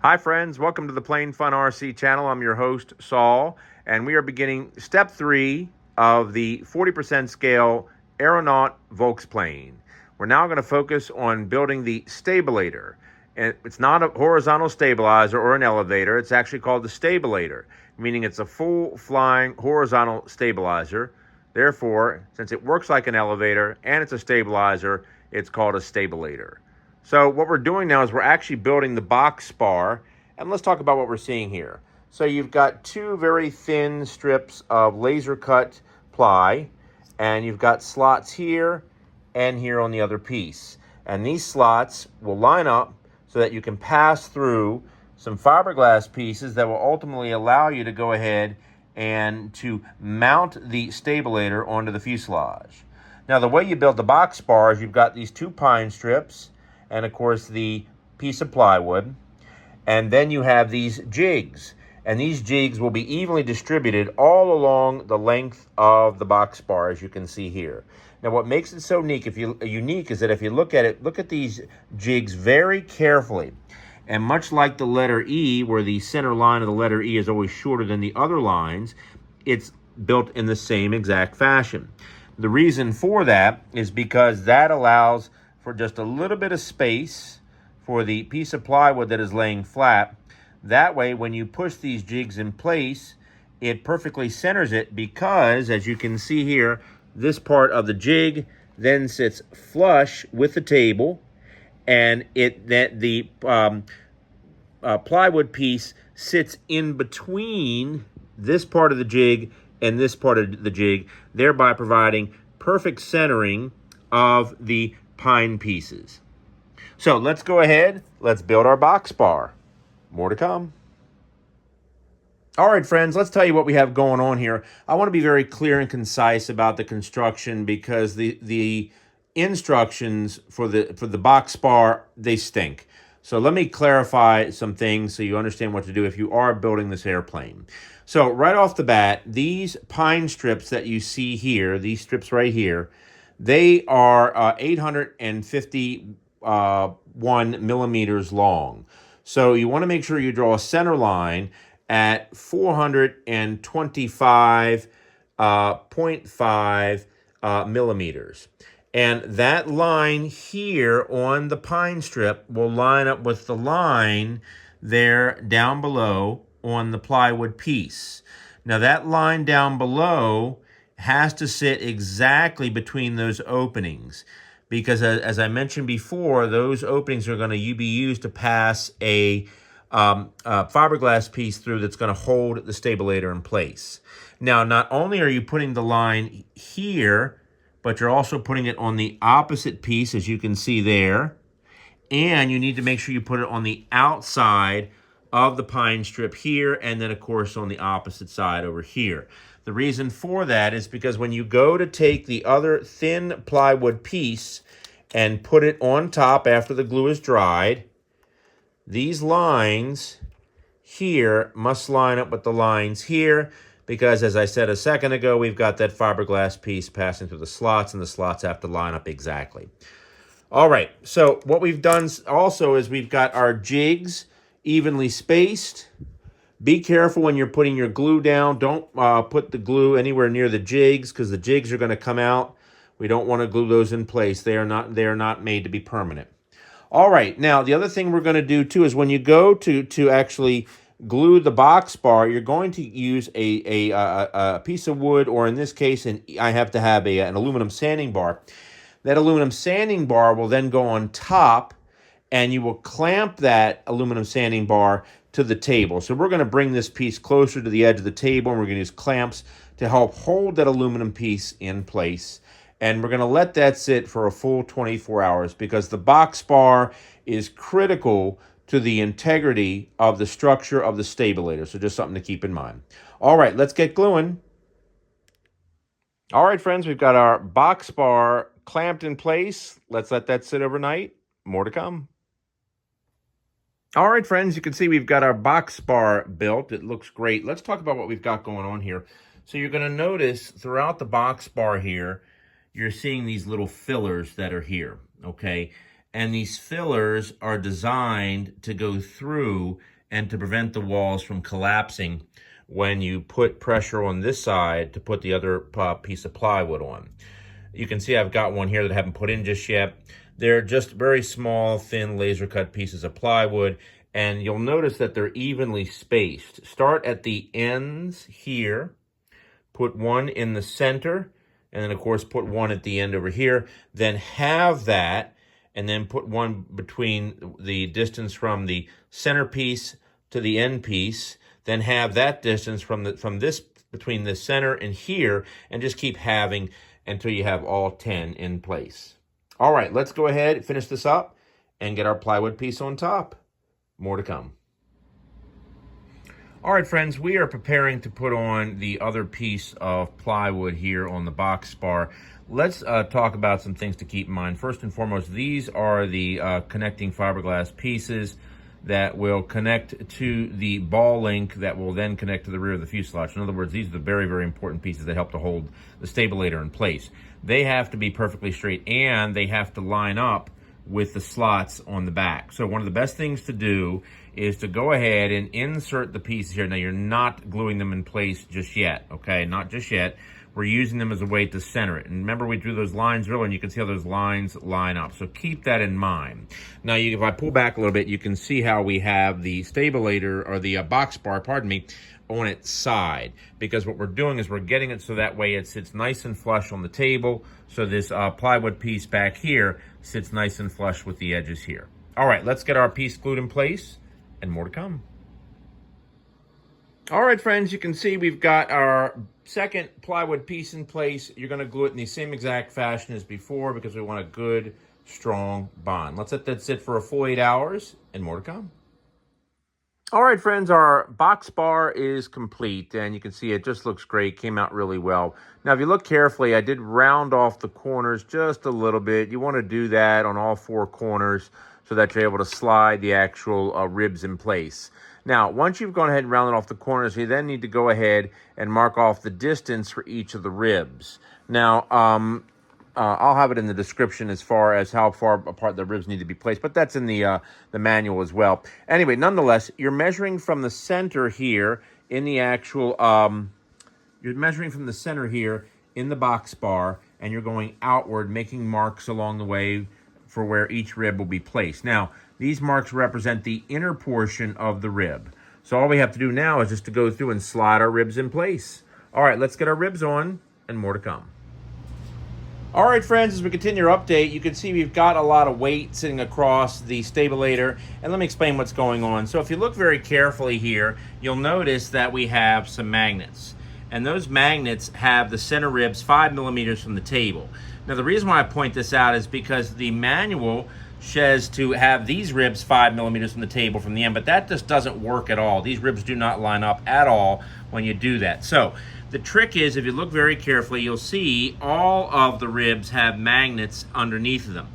Hi friends, welcome to the Plane Fun RC channel. I'm your host, Saul, and we are beginning step 3 of the 40% scale Aero-naut Volksplane. We're now going to focus on building the Stabilator. And it's not a horizontal stabilizer or an elevator, it's actually called the Stabilator, meaning it's a full flying horizontal stabilizer. Therefore, since it works like an elevator and it's a stabilizer, it's called a Stabilator. So what we're doing now is we're actually building the box spar, and let's talk about what we're seeing here. So you've got two very thin strips of laser cut ply, and you've got slots here and here on the other piece. And these slots will line up so that you can pass through some fiberglass pieces that will ultimately allow you to go ahead and to mount the stabilator onto the fuselage. Now the way you build the box spar is you've got these two pine strips, and of course the piece of plywood, and then you have these jigs, and these jigs will be evenly distributed all along the length of the box spar, as you can see here. Now what makes it so unique is that if you look at it, look at these jigs very carefully, and much like the letter E, where the center line of the letter E is always shorter than the other lines, it's built in the same exact fashion. The reason for that is because that allows for just a little bit of space for the piece of plywood that is laying flat. That way, when you push these jigs in place, it perfectly centers it because, as you can see here, this part of the jig then sits flush with the table, and the plywood piece sits in between this part of the jig and this part of the jig, thereby providing perfect centering of the pine pieces. So let's go ahead, let's build our box spar. More to come. All right, friends, let's tell you what we have going on here. I want to be very clear and concise about the construction because the instructions for the box spar, they stink. So let me clarify some things so you understand what to do if you are building this airplane. So right off the bat, these pine strips that you see here, these strips right here, they are 851 millimeters long. So you want to make sure you draw a center line at 425.5 millimeters. And that line here on the pine strip will line up with the line there down below on the plywood piece. Now that line down below has to sit exactly between those openings because, as I mentioned before, those openings are going to be used to pass a fiberglass piece through that's going to hold the stabilator in place. Now, not only are you putting the line here, but you're also putting it on the opposite piece, as you can see there, and you need to make sure you put it on the outside of the pine strip here, and then, of course, on the opposite side over here. The reason for that is because when you go to take the other thin plywood piece and put it on top after the glue is dried, these lines here must line up with the lines here because, as I said a second ago, we've got that fiberglass piece passing through the slots, and the slots have to line up exactly. All right, so what we've done also is we've got our jigs evenly spaced. Be careful when you're putting your glue down. Don't put the glue anywhere near the jigs because the jigs are going to come out. We don't want to glue those in place. They are not made to be permanent. All right, now the other thing we're going to do too is when you go to actually glue the box bar, you're going to use a piece of wood, or in this case, I have to have an aluminum sanding bar. That aluminum sanding bar will then go on top, and you will clamp that aluminum sanding bar to the table. So we're going to bring this piece closer to the edge of the table, and we're going to use clamps to help hold that aluminum piece in place. And we're going to let that sit for a full 24 hours because the box spar is critical to the integrity of the structure of the stabilator. So just something to keep in mind. All right, let's get gluing. All right, friends, we've got our box spar clamped in place. Let's let that sit overnight. More to come. All right, friends, you can see we've got our box spar built. It looks great. Let's talk about what we've got going on here. So you're going to notice throughout the box spar here, you're seeing these little fillers that are here, okay? And these fillers are designed to go through and to prevent the walls from collapsing when you put pressure on this side to put the other piece of plywood on. You can see I've got one here that I haven't put in just yet. They're just very small, thin, laser cut pieces of plywood, and you'll notice that they're evenly spaced. Start at the ends here, put one in the center, and then of course put one at the end over here. Then have that, and then put one between the distance from the center piece to the end piece. Then have that distance from this between the center and here, and just keep having until you have all 10 in place. All right, let's go ahead, finish this up, and get our plywood piece on top. More to come. All right, friends, we are preparing to put on the other piece of plywood here on the box bar. Let's talk about some things to keep in mind. First and foremost, these are the connecting fiberglass pieces that will connect to the ball link that will then connect to the rear of the fuselage. In other words, these are the very, very important pieces that help to hold the Stabilator in place. They have to be perfectly straight, and they have to line up with the slots on the back. So one of the best things to do is to go ahead and insert the pieces here. Now, you're not gluing them in place just yet, okay? Not just yet. We're using them as a way to center it. And remember, we drew those lines earlier, and you can see how those lines line up. So keep that in mind. Now, if I pull back a little bit, you can see how we have the Stabilator, or the box bar, pardon me, on its side. Because what we're doing is we're getting it so that way it sits nice and flush on the table. So this plywood piece back here sits nice and flush with the edges here. All right, let's get our piece glued in place, and more to come. All right, friends, you can see we've got our second plywood piece in place. You're going to glue it in the same exact fashion as before because we want a good, strong bond. Let's let that sit for a full 8 hours, and more to come. All right, friends, our box bar is complete, and you can see it just looks great, came out really well. Now, if you look carefully, I did round off the corners just a little bit. You want to do that on all 4 corners so that you're able to slide the actual ribs in place. Now, once you've gone ahead and rounded off the corners, you then need to go ahead and mark off the distance for each of the ribs. Now, I'll have it in the description as far as how far apart the ribs need to be placed, but that's in the manual as well. Anyway, nonetheless, you're measuring from the center here in the actual, you're measuring from the center here in the box bar, and you're going outward, making marks along the way for where each rib will be placed. Now, these marks represent the inner portion of the rib. So all we have to do now is just to go through and slide our ribs in place. All right, let's get our ribs on, and more to come. All right, friends, as we continue our update, you can see we've got a lot of weight sitting across the Stabilator, and let me explain what's going on. So if you look very carefully here, you'll notice that we have some magnets, and those magnets have the center ribs 5 millimeters from the table. Now, the reason why I point this out is because the manual says to have these ribs 5 millimeters from the table from the end, but that just doesn't work at all. These ribs do not line up at all when you do that. So the trick is, if you look very carefully, you'll see all of the ribs have magnets underneath of them.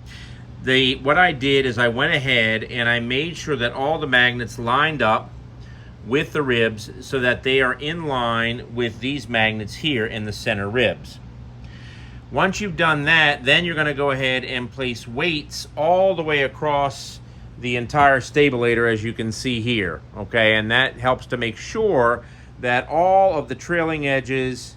What I did is I went ahead and I made sure that all the magnets lined up with the ribs so that they are in line with these magnets here in the center ribs. Once you've done that, then you're going to go ahead and place weights all the way across the entire Stabilator, as you can see here, okay? And that helps to make sure that all of the trailing edges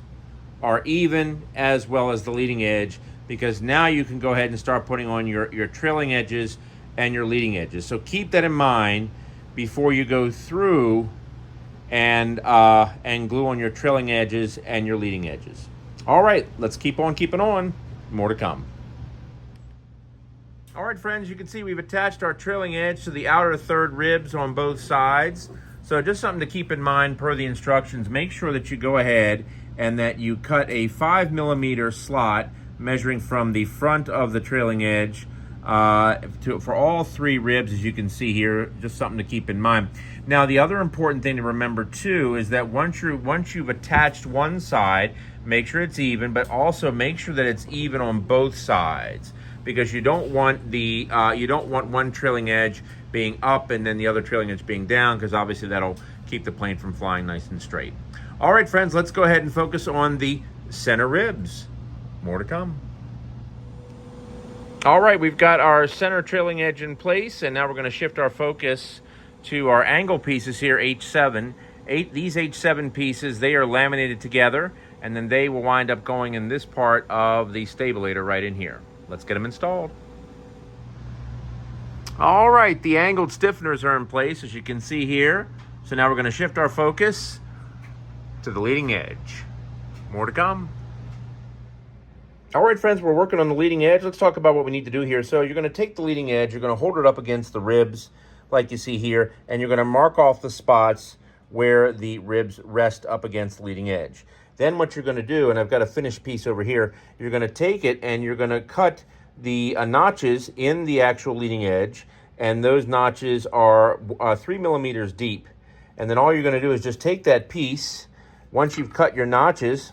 are even, as well as the leading edge, because now you can go ahead and start putting on your trailing edges and your leading edges. So keep that in mind before you go through and glue on your trailing edges and your leading edges. All right, let's keep on keeping on. More to come. All right, friends, you can see we've attached our trailing edge to the outer third ribs on both sides. So just something to keep in mind per the instructions, make sure that you go ahead and that you cut a 5 millimeter slot measuring from the front of the trailing edge for all 3 ribs, as you can see here. Just something to keep in mind. Now, the other important thing to remember too is that once you've attached one side, make sure it's even, but also make sure that it's even on both sides, because you don't want one trailing edge being up and then the other trailing edge being down, because obviously that'll keep the plane from flying nice and straight. All right, friends, let's go ahead and focus on the center ribs. More to come. All right, we've got our center trailing edge in place, and now we're going to shift our focus to our angle pieces here, H7. These H7 pieces, they are laminated together, and then they will wind up going in this part of the stabilator right in here. Let's get them installed. All right, the angled stiffeners are in place, as you can see here. So now we're going to shift our focus to the leading edge. More to come. All right, friends, we're working on the leading edge. Let's talk about what we need to do here. So you're going to take the leading edge, you're going to hold it up against the ribs like you see here, and you're going to mark off the spots where the ribs rest up against the leading edge. Then what you're going to do, and I've got a finished piece over here, you're going to take it and you're going to cut the notches in the actual leading edge, and those notches are 3 millimeters deep. And then all you're going to do is just take that piece, once you've cut your notches,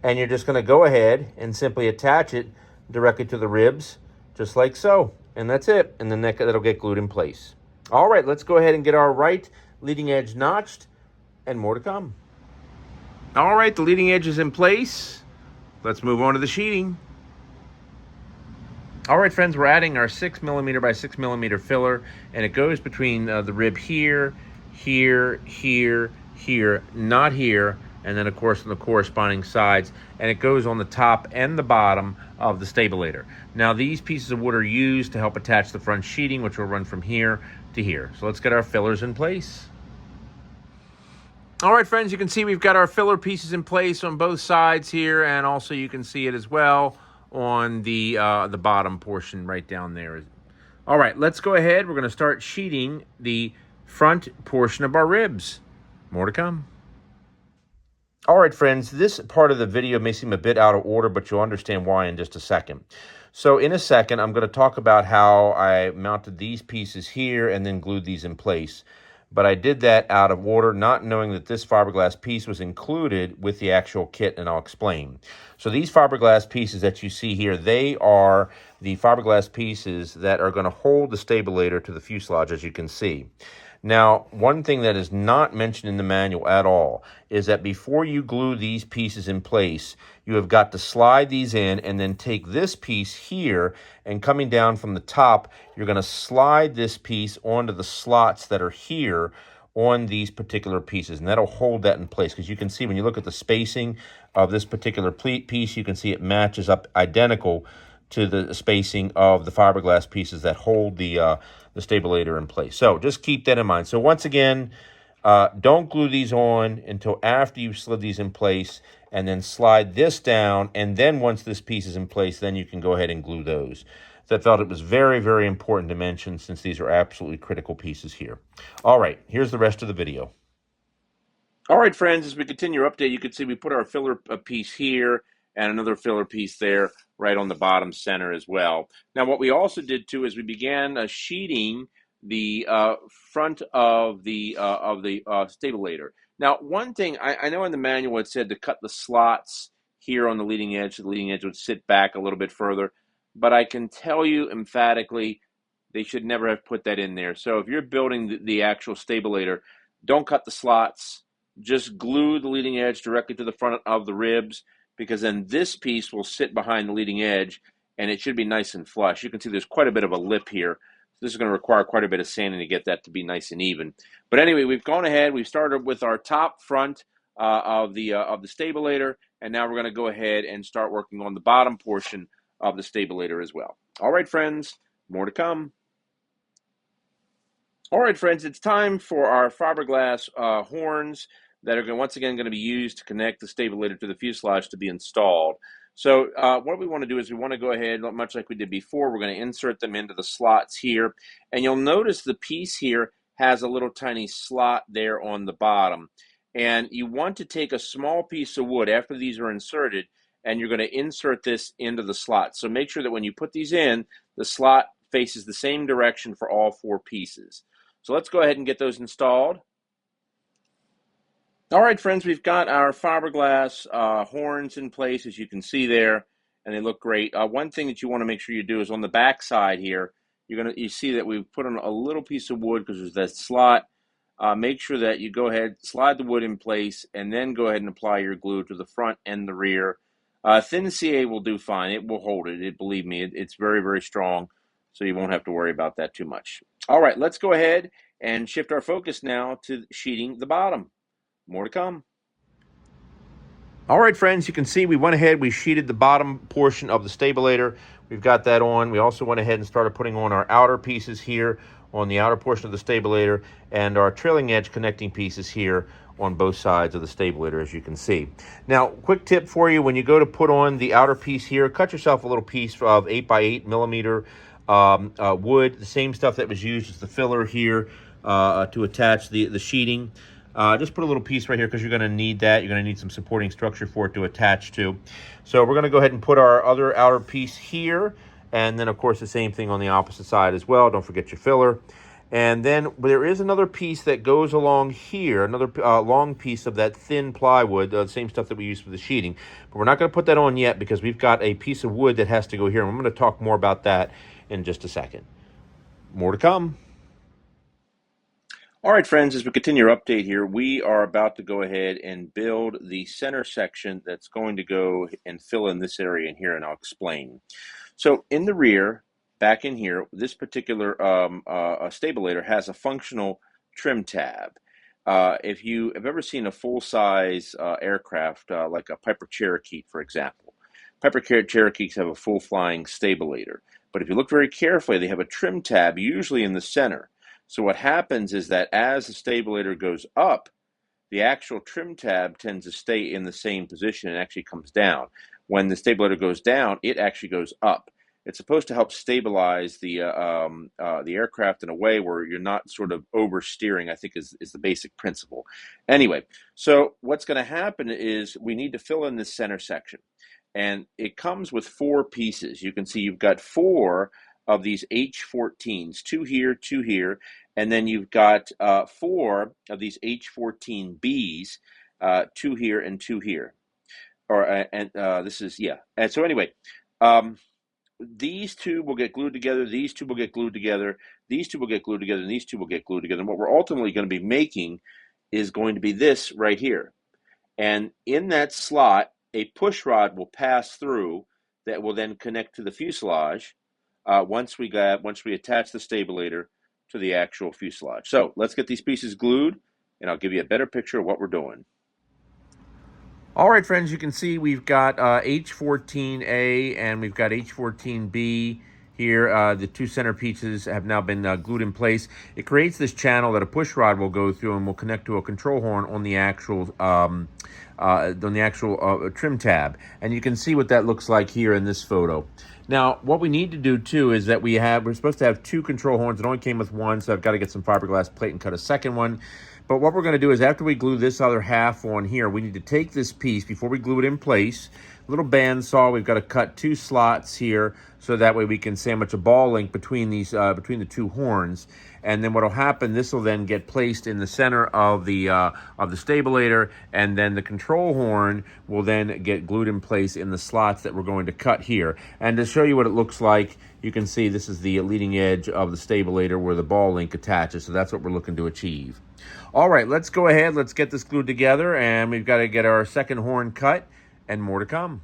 and you're just going to go ahead and simply attach it directly to the ribs, just like so. And that's it. And then that'll get glued in place. All right, let's go ahead and get our right leading edge notched, and more to come. All right, the leading edge is in place. Let's move on to the sheeting. All right, friends, we're adding our 6 millimeter by 6 millimeter filler, and it goes between the rib here, here, here, here, not here, and then of course on the corresponding sides, and it goes on the top and the bottom of the stabilator. Now these pieces of wood are used to help attach the front sheeting, which will run from here to here. So let's get our fillers in place. All right, friends, you can see we've got our filler pieces in place on both sides here, and also you can see it as well on the bottom portion right down there. All right, let's go ahead. We're going to start sheeting the front portion of our ribs. More to come. All right, friends, this part of the video may seem a bit out of order, but you'll understand why in just a second. So in a second, I'm going to talk about how I mounted these pieces here and then glued these in place. But I did that out of order, not knowing that this fiberglass piece was included with the actual kit, and I'll explain. So these fiberglass pieces that you see here, they are the fiberglass pieces that are going to hold the stabilator to the fuselage, as you can see. Now, one thing that is not mentioned in the manual at all is that before you glue these pieces in place, you have got to slide these in and then take this piece here, and coming down from the top, you're going to slide this piece onto the slots that are here on these particular pieces, and that'll hold that in place. Because you can see when you look at the spacing of this particular piece, you can see it matches up identical to the spacing of the fiberglass pieces that hold the stabilator in place. So just keep that in mind. So once again, don't glue these on until after you've slid these in place, and then slide this down, and then once this piece is in place, then you can go ahead and glue those. So I felt it was very, very important to mention, since these are absolutely critical pieces here. All right, here's the rest of the video. All right, friends, as we continue our update, you can see we put our filler piece here and another filler piece there right on the bottom center as well. Now, what we also did too is we began sheeting the front of the stabilator. Now, one thing, I know in the manual it said to cut the slots here on the leading edge, so the leading edge would sit back a little bit further, but I can tell you emphatically they should never have put that in there. So if you're building the actual stabilator, don't cut the slots. Just glue the leading edge directly to the front of the ribs, because then this piece will sit behind the leading edge, and it should be nice and flush. You can see there's quite a bit of a lip here. This is going to require quite a bit of sanding to get that to be nice and even. But anyway, we've gone ahead. We've started with our top front of the stabilator, and now we're going to go ahead and start working on the bottom portion of the stabilator as well. All right, friends, more to come. All right, friends, it's time for our fiberglass horns that are once again going to be used to connect the stabilator to the fuselage to be installed. So what we want to do is we want to go ahead, much like we did before, we're going to insert them into the slots here. And you'll notice the piece here has a little tiny slot there on the bottom. And you want to take a small piece of wood after these are inserted, and you're going to insert this into the slot. So make sure that when you put these in, the slot faces the same direction for all four pieces. So let's go ahead and get those installed. All right, friends, we've got our fiberglass horns in place, as you can see there, and they look great. One thing that you want to make sure you do is on the back side here, you see that we've put on a little piece of wood because there's that slot. Make sure that you go ahead, slide the wood in place, and then go ahead and apply your glue to the front and the rear Thin CA will do fine. It will hold it. Believe me, it's very, very strong, so you won't have to worry about that too much. All right, let's go ahead and shift our focus now to sheeting the bottom. More to come. All right, friends, you can see we went ahead, we sheeted the bottom portion of the Stabilator. We've got that on. We also went ahead and started putting on our outer pieces here on the outer portion of the Stabilator and our trailing edge connecting pieces here on both sides of the Stabilator, as you can see. Now, quick tip for you, when you go to put on the outer piece here, cut yourself a little piece of 8x8 millimeter wood, the same stuff that was used as the filler here to attach the sheeting. Just put a little piece right here because you're going to need that. You're going to need some supporting structure for it to attach to. So we're going to go ahead and put our other outer piece here. And then, of course, the same thing on the opposite side as well. Don't forget your filler. And then there is another piece that goes along here, another long piece of that thin plywood, the same stuff that we use for the sheeting. But we're not going to put that on yet because we've got a piece of wood that has to go here. And I'm going to talk more about that in just a second. More to come. All right, friends, as we continue our update here, we are about to go ahead and build the center section that's going to go and fill in this area in here, and I'll explain. So in the rear, back in here, this particular Stabilator has a functional trim tab. If you have ever seen a full-size aircraft, like a Piper Cherokee, for example, Piper Cherokees have a full-flying Stabilator. But if you look very carefully, they have a trim tab, usually in the center. So what happens is that as the Stabilator goes up, the actual trim tab tends to stay in the same position and actually comes down. When the Stabilator goes down, it actually goes up. It's supposed to help stabilize the aircraft in a way where you're not sort of oversteering, I think is the basic principle. Anyway, so what's going to happen is we need to fill in this center section. And it comes with 4 pieces. You can see you've got 4 of these H14s, 2 here, and then you've got 4 of these H14Bs, 2 here and 2 here. This is, yeah. And so anyway, these 2 will get glued together, these 2 will get glued together, these 2 will get glued together, and these 2 will get glued together. And what we're ultimately going to be making is going to be this right here. And in that slot, a push rod will pass through that will then connect to the fuselage once we attach the Stabilator to the actual fuselage. So let's get these pieces glued, and I'll give you a better picture of what we're doing. All right, friends, you can see we've got H14A and we've got H14B here. The 2 center pieces have now been glued in place. It creates this channel that a push rod will go through and will connect to a control horn on the actual trim tab. And you can see what that looks like here in this photo. Now, what we need to do too is that we're supposed to have 2 control horns. It only came with 1, so I've got to get some fiberglass plate and cut a second one. But what we're going to do is after we glue this other half on here, we need to take this piece before we glue it in place. A little bandsaw, we've got to cut 2 slots here so that way we can sandwich a ball link between these between the 2 horns. And then what will happen, this will then get placed in the center of the Stabilator, and then the control horn will then get glued in place in the slots that we're going to cut here. And to show you what it looks like, you can see this is the leading edge of the Stabilator where the ball link attaches, so that's what we're looking to achieve. All right, let's go ahead, let's get this glued together, and we've got to get our second horn cut, and more to come.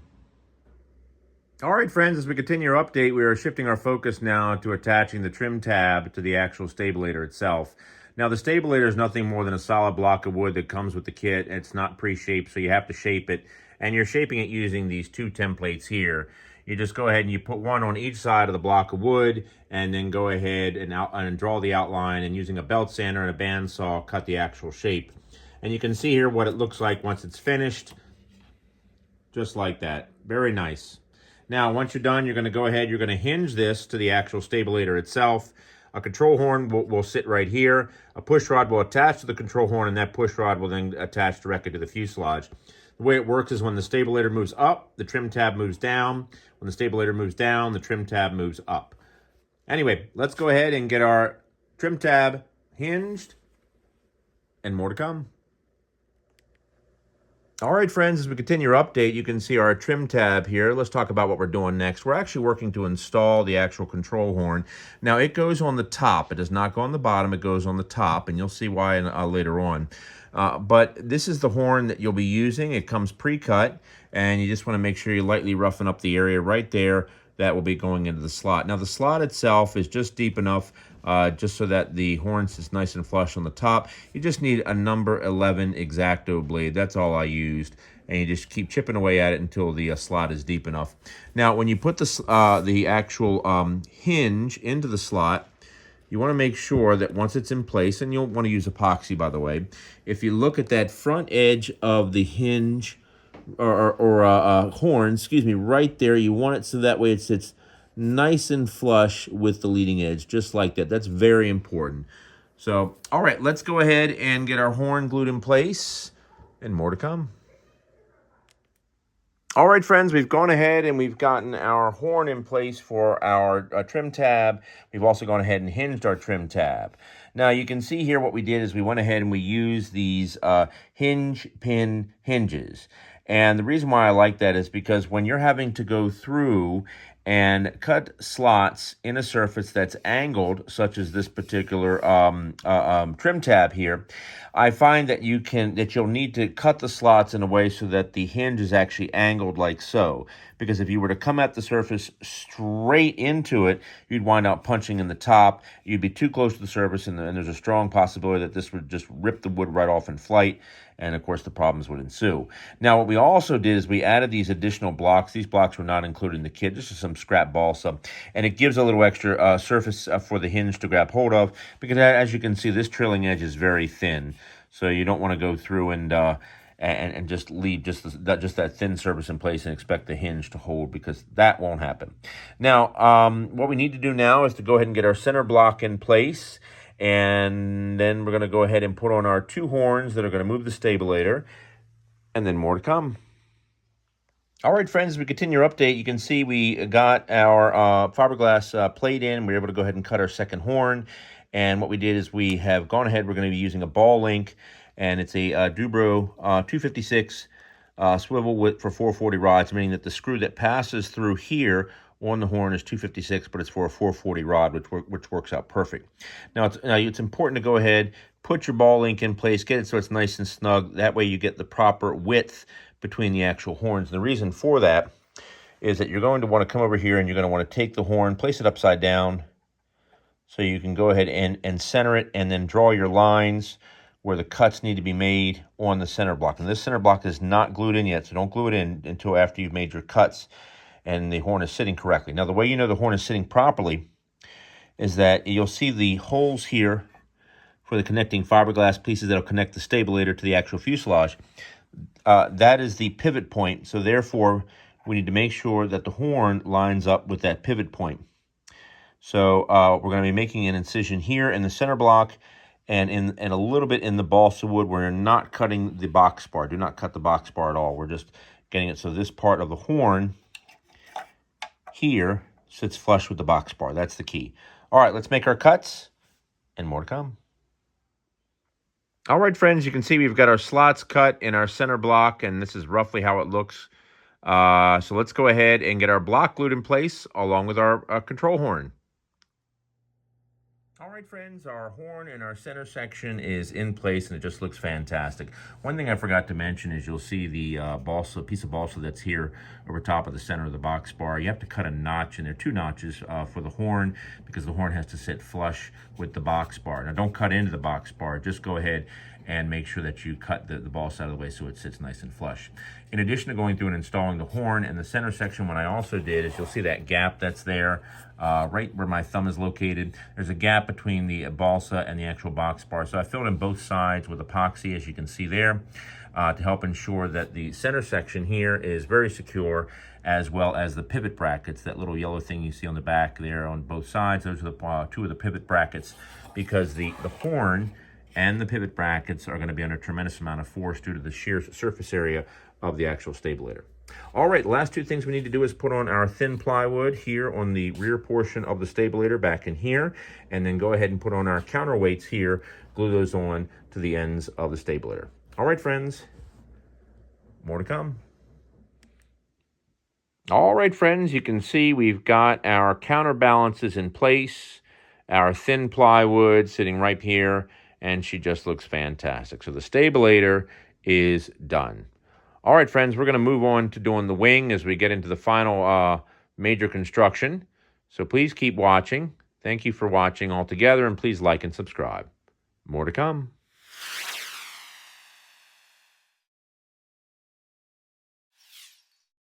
All right, friends, as we continue our update, we are shifting our focus now to attaching the trim tab to the actual Stabilator itself. Now, the Stabilator is nothing more than a solid block of wood that comes with the kit. It's not pre-shaped, so you have to shape it, and you're shaping it using these 2 templates here. You just go ahead and you put 1 on each side of the block of wood, and then go ahead and draw the outline, and using a belt sander and a bandsaw, cut the actual shape. And you can see here what it looks like once it's finished, just like that. Very nice. Now, once you're done, you're going to go ahead, you're going to hinge this to the actual Stabilator itself. A control horn will sit right here. A push rod will attach to the control horn, and that push rod will then attach directly to the fuselage. The way it works is when the Stabilator moves up, the trim tab moves down. When the Stabilator moves down, the trim tab moves up. Anyway, let's go ahead and get our trim tab hinged, and more to come. All right, friends, as we continue our update, you can see our trim tab here. Let's talk about what we're doing next. We're actually working to install the actual control horn. Now, it goes on the top. It does not go on the bottom. It goes on the top, and you'll see why later on. But this is the horn that you'll be using. It comes pre-cut, and you just want to make sure you lightly roughen up the area right there that will be going into the slot. Now, the slot itself is just deep enough just so that the horn sits nice and flush on the top. You just need a number 11 X-Acto blade. That's all I used. And you just keep chipping away at it until the slot is deep enough. Now, when you put the actual hinge into the slot, you want to make sure that once it's in place, and you'll want to use epoxy, by the way, if you look at that front edge of the hinge, or horn, excuse me, right there, you want it so that way it sits nice and flush with the leading edge, just like that. That's very important. So, all right, let's go ahead and get our horn glued in place, and more to come. All right, friends, we've gone ahead and we've gotten our horn in place for our trim tab. We've also gone ahead and hinged our trim tab. Now, you can see here what we did is we went ahead and we used these hinge pin hinges. And the reason why I like that is because when you're having to go through and cut slots in a surface that's angled, such as this particular trim tab here, I find that you'll need to cut the slots in a way so that the hinge is actually angled like so. Because if you were to come at the surface straight into it, you'd wind up punching in the top. You'd be too close to the surface, and there's a strong possibility that this would just rip the wood right off in flight. And of course, the problems would ensue. Now, what we also did is we added these additional blocks. These blocks were not included in the kit. This is some scrap balsa, and it gives a little extra surface for the hinge to grab hold of, because as you can see, this trailing edge is very thin. So you don't want to go through and just leave just that thin surface in place and expect the hinge to hold, because that won't happen. Now, what we need to do now is to go ahead and get our center block in place. And then we're going to go ahead and put on our two horns that are going to move the stabilator, and then more to come. All right, friends, as we continue our update, you can see we got our fiberglass plate in. We were able to go ahead and cut our second horn. And what we did is we have gone ahead, we're going to be using a ball link, and it's a Dubro 256 swivel width for 440 rods, meaning that the screw that passes through here on the horn is 256, but it's for a 440 rod, which works out perfect. Now, it's important to go ahead, put your ball link in place, get it so it's nice and snug. That way you get the proper width between the actual horns. And the reason for that is that you're going to want to come over here and you're going to want to take the horn, place it upside down, so you can go ahead and center it, and then draw your lines where the cuts need to be made on the center block. And this center block is not glued in yet, so don't glue it in until after you've made your cuts and the horn is sitting correctly. Now, the way you know the horn is sitting properly is that you'll see the holes here for the connecting fiberglass pieces that will connect the stabilator to the actual fuselage. That is the pivot point, so therefore we need to make sure that the horn lines up with that pivot point. So we're going to be making an incision here in the center block, and a little bit in the balsa wood. We're not cutting the box bar. Do not cut the box bar at all. We're just getting it so this part of the horn here sits flush with the box bar. That's the key. All right, let's make our cuts, and more to come. All right, friends, you can see we've got our slots cut in our center block, and this is roughly how it looks. So let's go ahead and get our block glued in place along with our control horn. All right, friends, our horn in our center section is in place, and it just looks fantastic. One thing I forgot to mention is you'll see the piece of balsa that's here over top of the center of the box bar. You have to cut a notch, and there are two notches for the horn, because the horn has to sit flush with the box bar. Now, don't cut into the box bar. Just go ahead and make sure that you cut the balsa out of the way so it sits nice and flush. In addition to going through and installing the horn in the center section, what I also did is you'll see that gap that's there, right where my thumb is located. There's a gap between the balsa and the actual box bar. So I filled in both sides with epoxy, as you can see there, to help ensure that the center section here is very secure, as well as the pivot brackets, that little yellow thing you see on the back there on both sides. Those are the two of the pivot brackets, because the horn and the pivot brackets are going to be under a tremendous amount of force due to the sheer surface area of the actual stabilator. All right, the last two things we need to do is put on our thin plywood here on the rear portion of the stabilator back in here, and then go ahead and put on our counterweights here, glue those on to the ends of the stabilator. All right, friends. More to come. All right, friends, you can see we've got our counterbalances in place, our thin plywood sitting right here, and she just looks fantastic. So the Stabilator is done. All right, friends, we're going to move on to doing the wing as we get into the final major construction. So please keep watching. Thank you for watching altogether, and please like and subscribe. More to come.